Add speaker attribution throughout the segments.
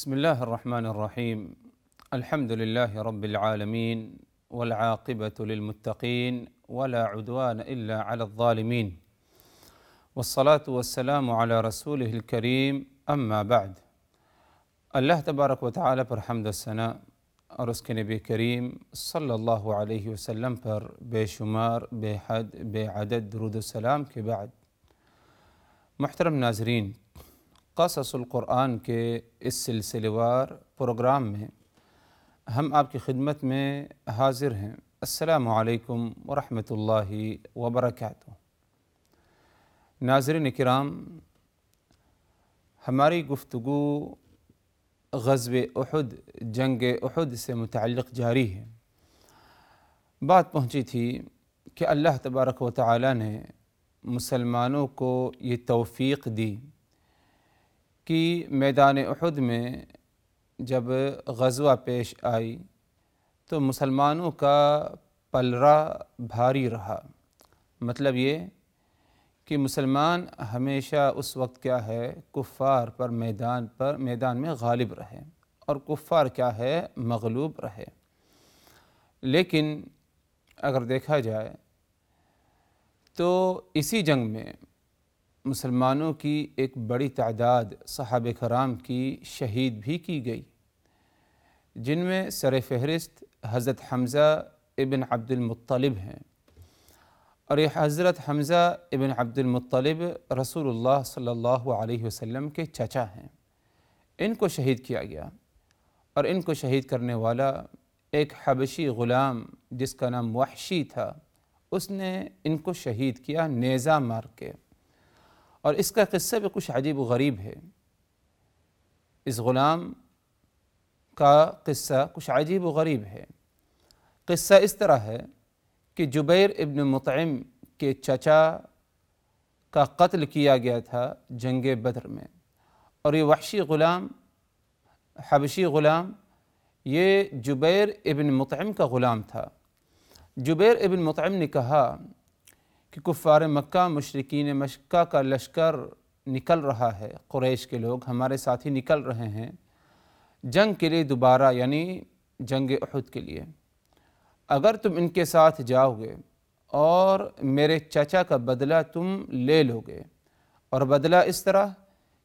Speaker 1: بسم الله الرحمن الرحيم. الحمد لله رب العالمين والعاقبة للمتقين ولا عدوان إلا على الظالمين والصلاة والسلام على رسوله الكريم اما بعد۔ اللہ تبارک و تعالی پر حمد و ثنا اور اس کے نبی کریم صلی اللہ علیہ وسلم پر بے شمار بے حد بے عدد درود و سلام کے بعد، محترم ناظرین، قصص القرآن کے اس سلسلے وار پروگرام میں ہم آپ کی خدمت میں حاضر ہیں۔ السلام علیکم ورحمۃ اللہ وبرکاتہ۔ ناظرین کرام، ہماری گفتگو غزوہ احد، جنگ احد سے متعلق جاری ہے۔ بات پہنچی تھی کہ اللہ تبارک و تعالی نے مسلمانوں کو یہ توفیق دی کہ میدان احد میں جب غزوہ پیش آئی تو مسلمانوں کا پلڑا بھاری رہا۔ مطلب یہ کہ مسلمان ہمیشہ اس وقت کیا ہے، کفار پر میدان میں غالب رہے اور کفار کیا ہے، مغلوب رہے۔ لیکن اگر دیکھا جائے تو اسی جنگ میں مسلمانوں کی ایک بڑی تعداد صحابہ کرام کی شہید بھی کی گئی، جن میں سر فہرست حضرت حمزہ ابن عبد المطلب ہیں، اور یہ حضرت حمزہ ابن عبد المطلب رسول اللہ صلی اللہ علیہ وسلم کے چچا ہیں۔ ان کو شہید کیا گیا، اور ان کو شہید کرنے والا ایک حبشی غلام جس کا نام وحشی تھا، اس نے ان کو شہید کیا نیزہ مار کے۔ اور اس کا قصہ بھی کچھ عجیب و غریب ہے۔ اس غلام کا قصہ کچھ عجیب و غریب ہے۔ قصہ اس طرح ہے کہ جبیر ابن مطعم کے چچا کا قتل کیا گیا تھا جنگ بدر میں، اور یہ وحشی غلام، حبشی غلام، یہ جبیر ابن مطعم کا غلام تھا۔ جبیر ابن مطعم نے کہا کہ کفار مکہ، مشرکین مکہ کا لشکر نکل رہا ہے، قریش کے لوگ ہمارے ساتھی نکل رہے ہیں جنگ کے لیے دوبارہ، یعنی جنگ احد کے لیے۔ اگر تم ان کے ساتھ جاؤ گے اور میرے چچا کا بدلہ تم لے لو گے، اور بدلہ اس طرح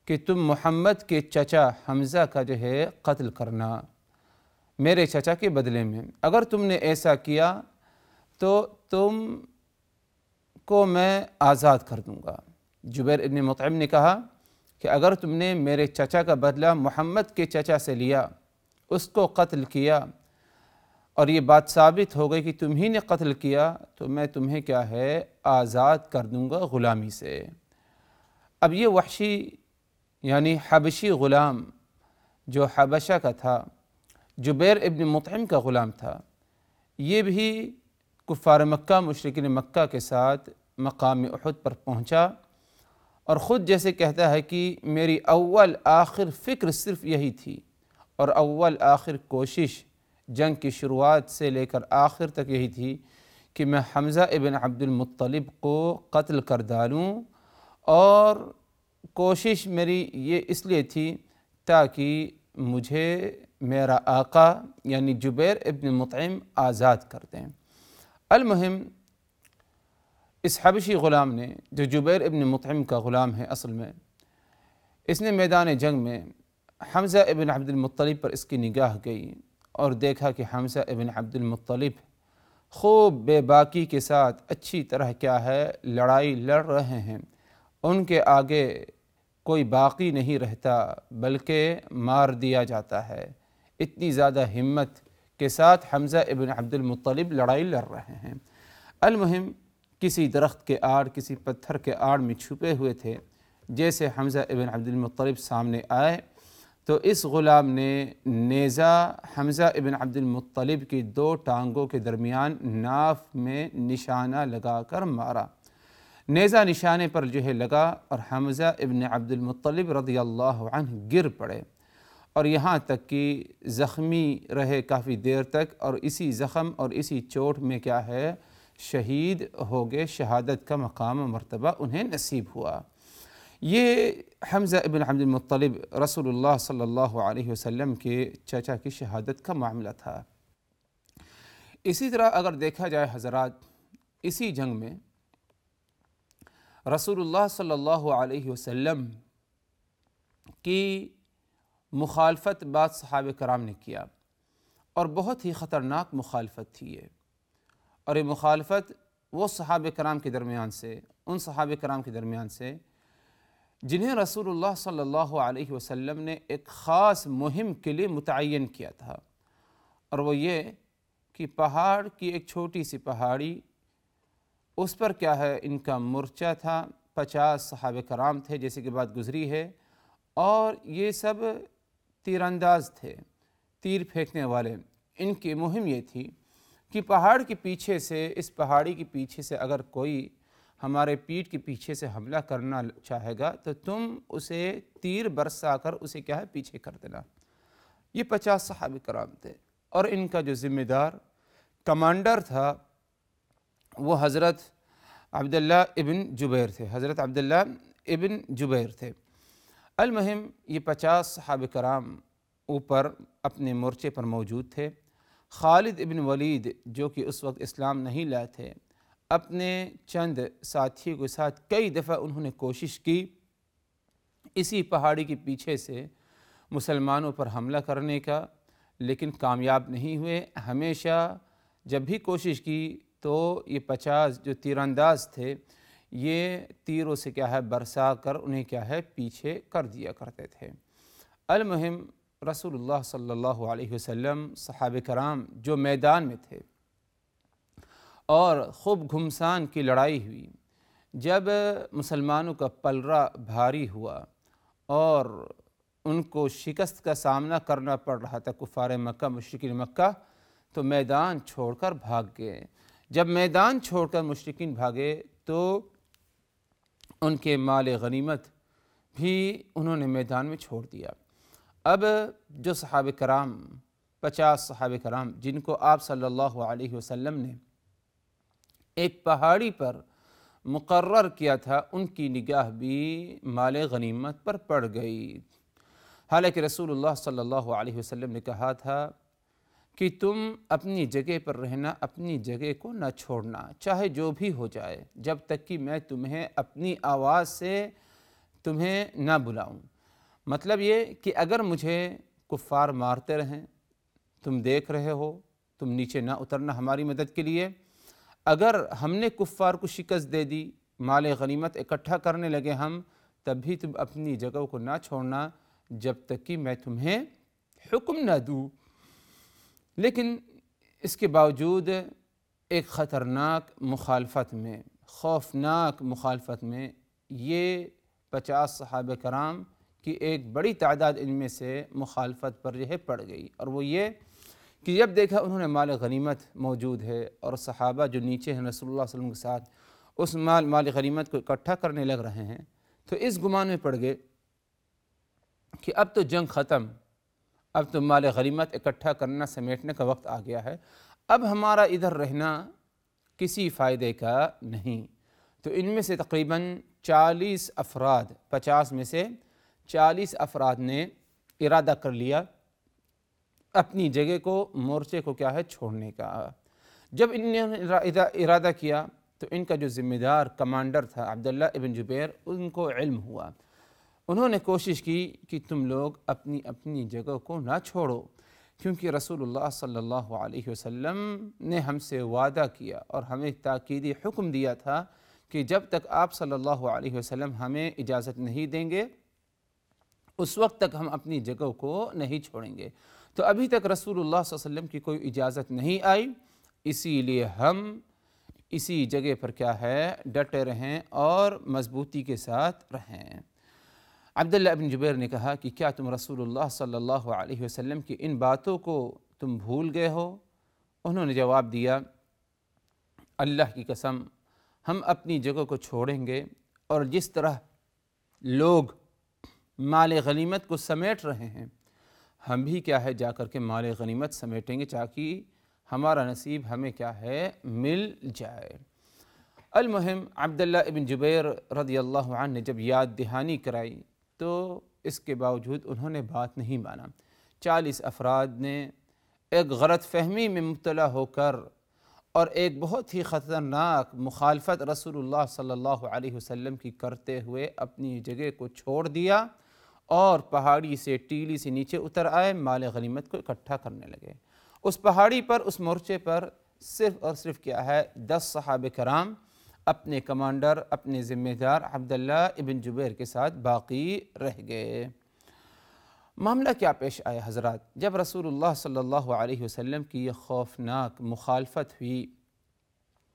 Speaker 1: کہ تم محمد کے چچا حمزہ کا جو ہے قتل کرنا میرے چچا کے بدلے میں، اگر تم نے ایسا کیا تو تم کو میں آزاد کر دوں گا۔ جبیر ابن مطعم نے کہا کہ اگر تم نے میرے چچا کا بدلہ محمد کے چچا سے لیا، اس کو قتل کیا، اور یہ بات ثابت ہو گئی کہ تم ہی نے قتل کیا، تو میں تمہیں کیا ہے، آزاد کر دوں گا غلامی سے۔ اب یہ وحشی یعنی حبشی غلام جو حبشہ کا تھا، جبیر ابن مطعم کا غلام تھا، یہ بھی کفار مکہ، مشرکین مکہ کے ساتھ مقام احد پر پہنچا، اور خود جیسے کہتا ہے کہ میری اول آخر فکر صرف یہی تھی، اور اول آخر کوشش جنگ کی شروعات سے لے کر آخر تک یہی تھی کہ میں حمزہ ابن عبد المطلب کو قتل کر ڈالوں، اور کوشش میری یہ اس لیے تھی تاکہ مجھے میرا آقا یعنی جبیر ابن مطعم آزاد کر دیں۔ المہم، اس حبشی غلام نے، جو جبیر ابن مطعم کا غلام ہے اصل میں، اس نے میدان جنگ میں حمزہ ابن عبد المطلب پر اس کی نگاہ گئی اور دیکھا کہ حمزہ ابن عبد المطلب خوب بے باکی کے ساتھ اچھی طرح کیا ہے، لڑائی لڑ رہے ہیں، ان کے آگے کوئی باقی نہیں رہتا بلکہ مار دیا جاتا ہے۔ اتنی زیادہ ہمت کے ساتھ حمزہ ابن عبد المطلب لڑائی لڑ رہے ہیں۔ المہم، کسی درخت کے آڑ، کسی پتھر کے آڑ میں چھپے ہوئے تھے۔ جیسے حمزہ ابن عبد المطلب سامنے آئے تو اس غلام نے نیزہ حمزہ ابن عبد المطلب کی دو ٹانگوں کے درمیان ناف میں نشانہ لگا کر مارا۔ نیزہ نشانے پر جو ہے لگا، اور حمزہ ابن عبد المطلب رضی اللہ عنہ گر پڑے، اور یہاں تک کہ زخمی رہے کافی دیر تک، اور اسی زخم اور اسی چوٹ میں کیا ہے، شہید ہو گئے، شہادت کا مقام و مرتبہ انہیں نصیب ہوا۔ یہ حمزہ ابن عبد المطلب رسول اللہ صلی اللہ علیہ وسلم کے چچا کی شہادت کا معاملہ تھا۔ اسی طرح اگر دیکھا جائے حضرات، اسی جنگ میں رسول اللہ صلی اللہ علیہ وسلم کی مخالفت بعض صحابہ کرام نے کیا، اور بہت ہی خطرناک مخالفت تھی یہ، اور یہ مخالفت وہ صحابہ کرام کے درمیان سے، ان صحابہ کرام کے درمیان سے جنہیں رسول اللہ صلی اللہ علیہ وسلم نے ایک خاص مہم کے لیے متعین کیا تھا، اور وہ یہ کہ پہاڑ کی ایک چھوٹی سی پہاڑی، اس پر کیا ہے ان کا مورچہ تھا، 50 صحابہ کرام تھے جیسے کہ بات گزری ہے، اور یہ سب تیر انداز تھے، تیر پھینکنے والے۔ ان کی مہم یہ تھی کہ پہاڑ کے پیچھے سے، اس پہاڑی کے پیچھے سے اگر کوئی ہمارے پیٹھ کے پیچھے سے حملہ کرنا چاہے گا تو تم اسے تیر برسا کر اسے کیا ہے پیچھے کر دینا۔ یہ 50 صحابہ کرام تھے، اور ان کا جو ذمہ دار کمانڈر تھا وہ حضرت عبداللہ ابن جبیر تھے، حضرت عبداللہ ابن جبیر تھے۔ المہم یہ 50 صحابہ کرام اوپر اپنے مورچے پر موجود تھے۔ خالد ابن ولید جو کہ اس وقت اسلام نہیں لائے تھے، اپنے چند ساتھیوں کے ساتھ کئی دفعہ انہوں نے کوشش کی اسی پہاڑی کے پیچھے سے مسلمانوں پر حملہ کرنے کا، لیکن کامیاب نہیں ہوئے۔ ہمیشہ جب بھی کوشش کی تو یہ 50 جو تیر انداز تھے یہ تیروں سے کیا ہے برسا کر انہیں کیا ہے پیچھے کر دیا کرتے تھے۔ المہم رسول اللہ صلی اللہ علیہ وسلم، صحابہ کرام جو میدان میں تھے، اور خوب گھمسان کی لڑائی ہوئی۔ جب مسلمانوں کا پلڑا بھاری ہوا اور ان کو شکست کا سامنا کرنا پڑ رہا تھا کفار مکہ، مشرکین مکہ، تو میدان چھوڑ کر بھاگ گئے۔ جب میدان چھوڑ کر مشرکین بھاگے تو ان کے مال غنیمت بھی انہوں نے میدان میں چھوڑ دیا۔ اب جو صحابہ کرام، 50 صحابہ کرام جن کو آپ صلی اللہ علیہ وسلم نے ایک پہاڑی پر مقرر کیا تھا، ان کی نگاہ بھی مال غنیمت پر پڑ گئی۔ حالانکہ رسول اللہ صلی اللہ علیہ وسلم نے کہا تھا کہ تم اپنی جگہ پر رہنا، اپنی جگہ کو نہ چھوڑنا، چاہے جو بھی ہو جائے، جب تک کہ میں تمہیں اپنی آواز سے تمہیں نہ بلاؤں۔ مطلب یہ کہ اگر مجھے کفار مارتے رہیں، تم دیکھ رہے ہو، تم نیچے نہ اترنا ہماری مدد کے لیے۔ اگر ہم نے کفار کو شکست دے دی، مال غنیمت اکٹھا کرنے لگے ہم، تب بھی تم اپنی جگہ کو نہ چھوڑنا جب تک کہ میں تمہیں حکم نہ دوں۔ لیکن اس کے باوجود ایک خطرناک مخالفت میں، خوفناک مخالفت میں، یہ 50 صحابہ کرام کی ایک بڑی تعداد ان میں سے مخالفت پر جو ہے پڑ گئی، اور وہ یہ کہ جب دیکھا انہوں نے مال غنیمت موجود ہے اور صحابہ جو نیچے ہیں رسول اللہ صلی اللہ علیہ وسلم کے ساتھ اس مال غنیمت کو اکٹھا کرنے لگ رہے ہیں، تو اس گمان میں پڑ گئے کہ اب تو جنگ ختم، اب تو مال غنیمت اکٹھا کرنا سمیٹنے کا وقت آ گیا ہے، اب ہمارا ادھر رہنا کسی فائدے کا نہیں۔ تو ان میں سے تقریباً 40 افراد، 50 میں سے 40 افراد نے ارادہ کر لیا اپنی جگہ کو، مورچے کو کیا ہے چھوڑنے کا۔ جب ان نے ارادہ کیا تو ان کا جو ذمہ دار کمانڈر تھا عبداللہ ابن جبیر، ان کو علم ہوا، انہوں نے کوشش کی کہ تم لوگ اپنی اپنی جگہ کو نہ چھوڑو، کیونکہ رسول اللہ صلی اللہ علیہ وسلم نے ہم سے وعدہ کیا اور ہمیں تاکیدی حکم دیا تھا کہ جب تک آپ صلی اللہ علیہ وسلم ہمیں اجازت نہیں دیں گے اس وقت تک ہم اپنی جگہ کو نہیں چھوڑیں گے۔ تو ابھی تک رسول اللہ صلی اللہ علیہ وسلم کی کوئی اجازت نہیں آئی، اسی لیے ہم اسی جگہ پر کیا ہے ڈٹے رہیں اور مضبوطی کے ساتھ رہیں۔ عبداللہ ابن جبیر نے کہا کہ کیا تم رسول اللہ صلی اللہ علیہ وسلم کی ان باتوں کو تم بھول گئے ہو؟ انہوں نے جواب دیا، اللہ کی قسم ہم اپنی جگہ کو چھوڑیں گے، اور جس طرح لوگ مال غنیمت کو سمیٹ رہے ہیں ہم بھی کیا ہے جا کر کے مال غنیمت سمیٹیں گے، تاکہ ہمارا نصیب ہمیں کیا ہے مل جائے۔ المہم عبداللہ ابن جبیر رضی اللہ عنہ نے جب یاد دہانی کرائی تو اس کے باوجود انہوں نے بات نہیں مانا۔ 40 افراد نے ایک غلط فہمی میں مبتلا ہو کر اور ایک بہت ہی خطرناک مخالفت رسول اللہ صلی اللہ علیہ وسلم کی کرتے ہوئے اپنی جگہ کو چھوڑ دیا اور پہاڑی سے ٹیلی سے نیچے اتر آئے، مال غنیمت کو اکٹھا کرنے لگے۔ اس پہاڑی پر، اس مورچے پر صرف اور صرف کیا ہے 10 صحابہ کرام اپنے کمانڈر، اپنے ذمہ دار عبداللہ ابن جبیر کے ساتھ باقی رہ گئے۔ معاملہ کیا پیش آیا حضرات؟ جب رسول اللہ صلی اللہ علیہ وسلم کی یہ خوفناک مخالفت ہوئی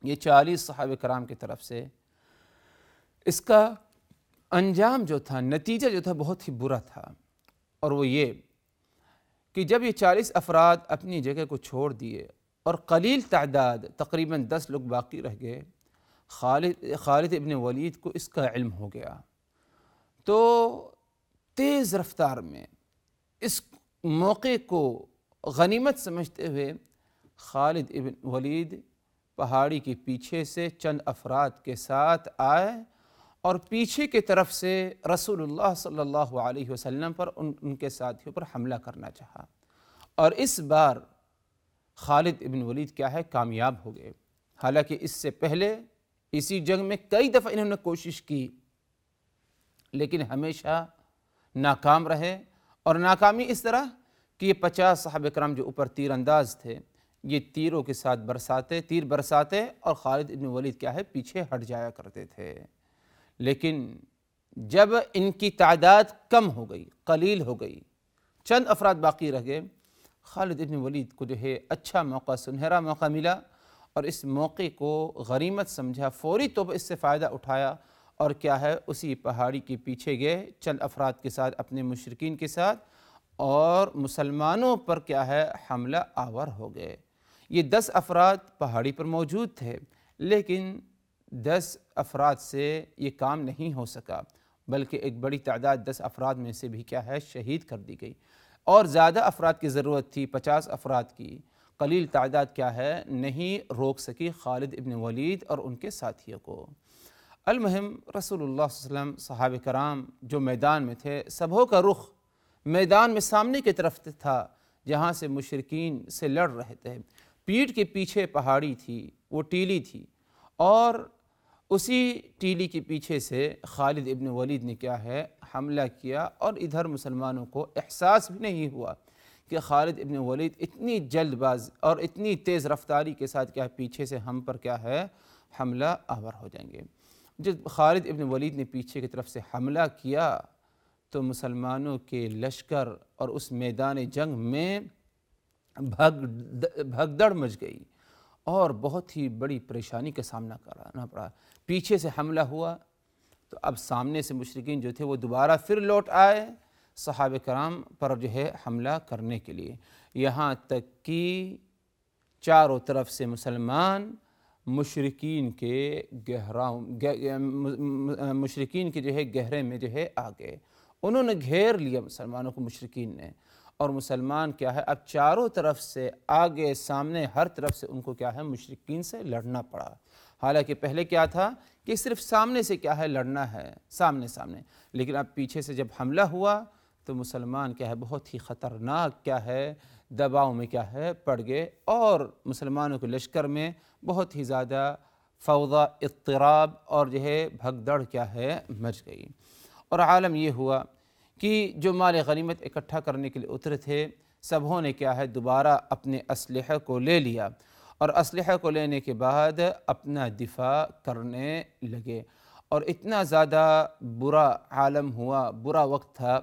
Speaker 1: یہ 40 صحابہ کرام کی طرف سے، اس کا انجام جو تھا، نتیجہ جو تھا، بہت ہی برا تھا، اور وہ یہ کہ جب یہ 40 افراد اپنی جگہ کو چھوڑ دیے اور قلیل تعداد تقریباً 10 لوگ باقی رہ گئے، خالد ابن ولید کو اس کا علم ہو گیا، تو تیز رفتار میں اس موقع کو غنیمت سمجھتے ہوئے خالد ابن ولید پہاڑی کے پیچھے سے چند افراد کے ساتھ آئے اور پیچھے کی طرف سے رسول اللہ صلی اللہ علیہ وسلم پر ان کے ساتھیوں پر حملہ کرنا چاہا، اور اس بار خالد ابن ولید کیا ہے، کامیاب ہو گئے۔ حالانکہ اس سے پہلے اسی جنگ میں کئی دفعہ انہوں نے کوشش کی لیکن ہمیشہ ناکام رہے، اور ناکامی اس طرح کہ یہ 50 صحابہ کرام جو اوپر تیر انداز تھے یہ تیروں کے ساتھ تیر برساتے اور خالد ابن ولید کیا ہے پیچھے ہٹ جایا کرتے تھے۔ لیکن جب ان کی تعداد کم ہو گئی، قلیل ہو گئی، چند افراد باقی رہ گئے، خالد ابن ولید کو جو ہے اچھا موقع، سنہرا موقع ملا، اور اس موقع کو غنیمت سمجھا، فوری طور پر اس سے فائدہ اٹھایا، اور کیا ہے اسی پہاڑی کے پیچھے گئے چند افراد کے ساتھ، اپنے مشرکین کے ساتھ، اور مسلمانوں پر کیا ہے حملہ آور ہو گئے۔ یہ 10 افراد پہاڑی پر موجود تھے، لیکن 10 افراد سے یہ کام نہیں ہو سکا، بلکہ ایک بڑی تعداد 10 افراد میں سے بھی کیا ہے شہید کر دی گئی، اور زیادہ افراد کی ضرورت تھی، 50 افراد کی، قلیل تعداد کیا ہے نہیں روک سکی خالد ابن ولید اور ان کے ساتھیوں کو۔ المہم رسول اللہ صلی اللہ علیہ وسلم، صحابہ کرام جو میدان میں تھے، سبھوں کا رخ میدان میں سامنے کی طرف تھا جہاں سے مشرکین سے لڑ رہے تھے۔ پیٹھ کے پیچھے پہاڑی تھی، وہ ٹیلی تھی، اور اسی ٹیلی کے پیچھے سے خالد ابن ولید نے کیا ہے حملہ کیا، اور ادھر مسلمانوں کو احساس بھی نہیں ہوا کہ خالد ابن ولید اتنی جلد باز اور اتنی تیز رفتاری کے ساتھ کیا پیچھے سے ہم پر کیا ہے حملہ آور ہو جائیں گے۔ جب خالد ابن ولید نے پیچھے کی طرف سے حملہ کیا تو مسلمانوں کے لشکر اور اس میدان جنگ میں بھگدڑ مچ گئی، اور بہت ہی بڑی پریشانی کا سامنا کرنا پڑا۔ پیچھے سے حملہ ہوا تو اب سامنے سے مشرکین جو تھے وہ دوبارہ پھر لوٹ آئے صحابہ کرام پر جو ہے حملہ کرنے کے لیے، یہاں تک کہ چاروں طرف سے مسلمان مشرکین کے جو ہے گہرے میں جو ہے آ گئے، انہوں نے گھیر لیا مسلمانوں کو مشرکین نے، اور مسلمان کیا ہے اب چاروں طرف سے آگے سامنے ہر طرف سے ان کو کیا ہے مشرکین سے لڑنا پڑا۔ حالانکہ پہلے کیا تھا کہ صرف سامنے سے کیا ہے لڑنا ہے، سامنے، لیکن اب پیچھے سے جب حملہ ہوا تو مسلمان کیا ہے بہت ہی خطرناک کیا ہے دباؤ میں کیا ہے پڑ گئے، اور مسلمانوں کے لشکر میں بہت ہی زیادہ فوضی، اضطراب اور جو ہے بھگدڑ کیا ہے مچ گئی، اور عالم یہ ہوا کہ جو مال غنیمت اکٹھا کرنے کے لیے اترے تھے سبھوں نے کیا ہے دوبارہ اپنے اسلحہ کو لے لیا، اور اسلحہ کو لینے کے بعد اپنا دفاع کرنے لگے، اور اتنا زیادہ برا عالم ہوا، برا وقت تھا۔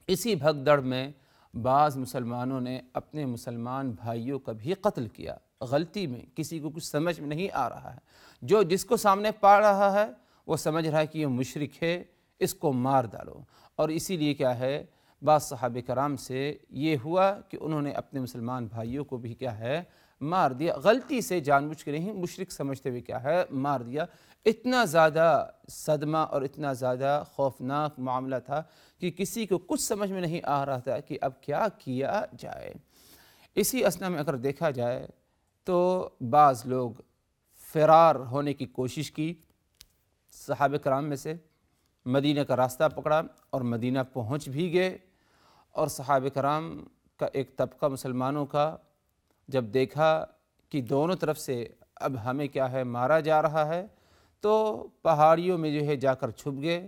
Speaker 1: اسی بھگدڑ میں بعض مسلمانوں نے اپنے مسلمان بھائیوں کا بھی قتل کیا، غلطی میں، کسی کو کچھ سمجھ میں نہیں آ رہا ہے، جس کو سامنے پا رہا ہے وہ سمجھ رہا ہے کہ یہ مشرک ہے، اس کو مار ڈالو، اور اسی لیے کیا ہے بعض صحابہ کرام سے یہ ہوا کہ انہوں نے اپنے مسلمان بھائیوں کو بھی کیا ہے مار دیا، غلطی سے، جان بوجھ کے نہیں، مشرک سمجھتے ہوئے کیا ہے مار دیا۔ اتنا زیادہ صدمہ اور اتنا زیادہ خوفناک معاملہ تھا کہ کسی کو کچھ سمجھ میں نہیں آ رہا تھا کہ اب کیا کیا جائے۔ اسی اثنا میں اگر دیکھا جائے تو بعض لوگ فرار ہونے کی کوشش کی، صحابہ کرام میں سے مدینہ کا راستہ پکڑا اور مدینہ پہنچ بھی گئے، اور صحابہ کرام کا ایک طبقہ مسلمانوں کا جب دیکھا کہ دونوں طرف سے اب ہمیں کیا ہے مارا جا رہا ہے، تو پہاڑیوں میں جو ہے جا کر چھپ گئے،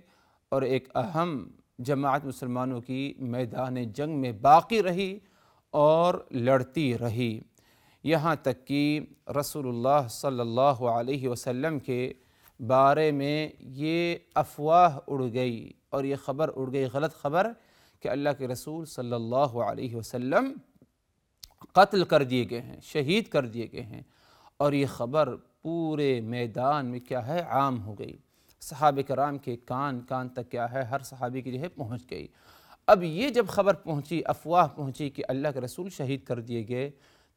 Speaker 1: اور ایک اہم جماعت مسلمانوں کی میدان جنگ میں باقی رہی اور لڑتی رہی، یہاں تک کہ رسول اللہ صلی اللہ علیہ وسلم کے بارے میں یہ افواہ اڑ گئی اور یہ خبر اڑ گئی، غلط خبر، کہ اللہ کے رسول صلی اللہ علیہ وسلم قتل کر دیے گئے ہیں، شہید کر دیے گئے ہیں، اور یہ خبر پورے میدان میں کیا ہے عام ہو گئی، صحابہ کرام کے کان کان تک کیا ہے ہر صحابی کی جو ہے پہنچ گئی۔ اب یہ جب خبر پہنچی، افواہ پہنچی کہ اللہ کے رسول شہید کر دیے گئے،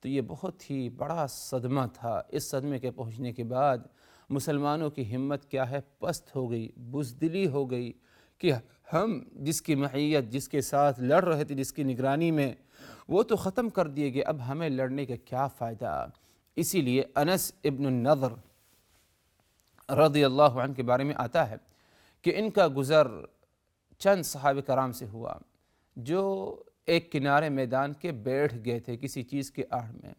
Speaker 1: تو یہ بہت ہی بڑا صدمہ تھا۔ اس صدمے کے پہنچنے کے بعد مسلمانوں کی ہمت کیا ہے پست ہو گئی، بزدلی ہو گئی کہ ہم جس کی معیت، جس کے ساتھ لڑ رہے تھے، جس کی نگرانی میں، وہ تو ختم کر دیے گئے، اب ہمیں لڑنے کا کیا فائدہ۔ اسی لیے انس ابن النضر رضی اللہ عنہ کے بارے میں آتا ہے کہ ان کا گزر چند صحابہ کرام سے ہوا جو ایک کنارے میدان کے بیٹھ گئے تھے کسی چیز کے آڑ میں۔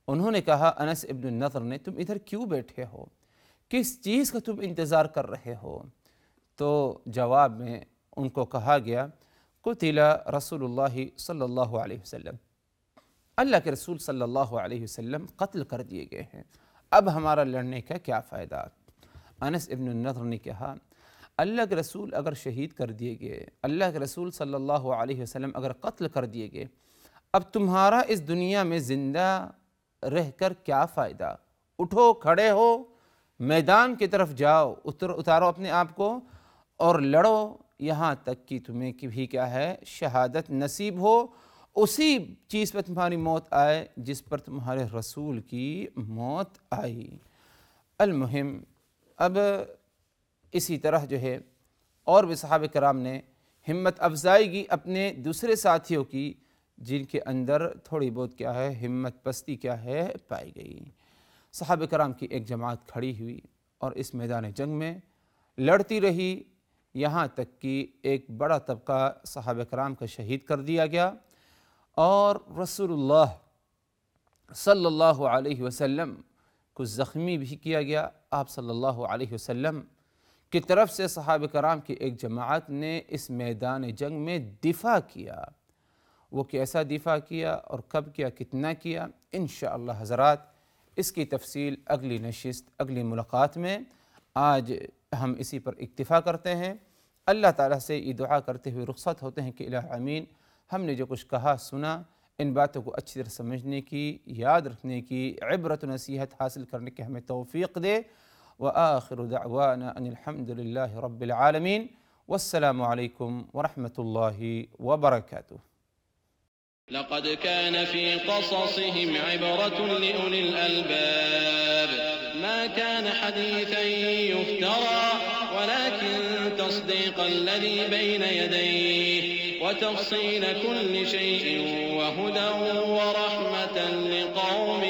Speaker 1: انہوں نے کہا انس ابن النضر نے، تم ادھر کیوں بیٹھے ہو؟ کس چیز کا تم انتظار کر رہے ہو؟ تو جواب میں ان کو کہا گیا، قتل رسول اللہ صلی اللہ علیہ وسلم، اللہ کے رسول صلی اللہ علیہ وسلم قتل کر دیے گئے ہیں، اب ہمارا لڑنے کا کیا فائدہ؟ انس ابن النضر نے کہا، اللہ کے رسول اگر شہید کر دیے گئے، اللہ کے رسول صلی اللہ علیہ وسلم اگر قتل کر دیے گئے، اب تمہارا اس دنیا میں زندہ رہ کر کیا فائدہ؟ اٹھو، کھڑے ہو، میدان کی طرف جاؤ، اتارو اپنے آپ کو اور لڑو، یہاں تک کہ تمہیں بھی کیا ہے شہادت نصیب ہو، اسی چیز پر تمہاری موت آئے جس پر تمہارے رسول کی موت آئی۔ المہم اب اسی طرح جو ہے اور بھی صحابہ کرام نے ہمت افزائی کی اپنے دوسرے ساتھیوں کی، جن کے اندر تھوڑی بہت کیا ہے ہمت پستی کیا ہے پائی گئی۔ صحابہ کرام کی ایک جماعت کھڑی ہوئی اور اس میدان جنگ میں لڑتی رہی، یہاں تک کہ ایک بڑا طبقہ صحابہ کرام کا شہید کر دیا گیا، اور رسول اللہ صلی اللہ علیہ وسلم کو زخمی بھی کیا گیا۔ آپ صلی اللہ علیہ وسلم کی طرف سے صحابہ کرام کی ایک جماعت نے اس میدان جنگ میں دفاع کیا۔ وہ کیسا دفاع کیا اور کب کیا، کتنا کیا، انشاءاللہ حضرات اس کی تفصیل اگلی نشست، اگلی ملاقات میں۔ آج ہم اسی پر اکتفا کرتے ہیں، اللہ تعالیٰ سے یہ دعا کرتے ہوئے رخصت ہوتے ہیں کہ الہ آمین، ہم نے جو کچھ کہا سنا، ان باتوں کو اچھی طرح سمجھنے کی، یاد رکھنے کی، عبرت و نصیحت حاصل کرنے کی ہمیں توفیق دے۔ وآخر دعوانا ان الحمد للہ رب العالمین، والسلام علیکم ورحمۃ اللہ وبرکاتہ۔
Speaker 2: لقد كان في قصصهم عبرة لأولي الألباب ما كان حديثا يفترى ولكن تصديق الذي بين يديه وتفصيل كل شيء وهدى ورحمة لقوم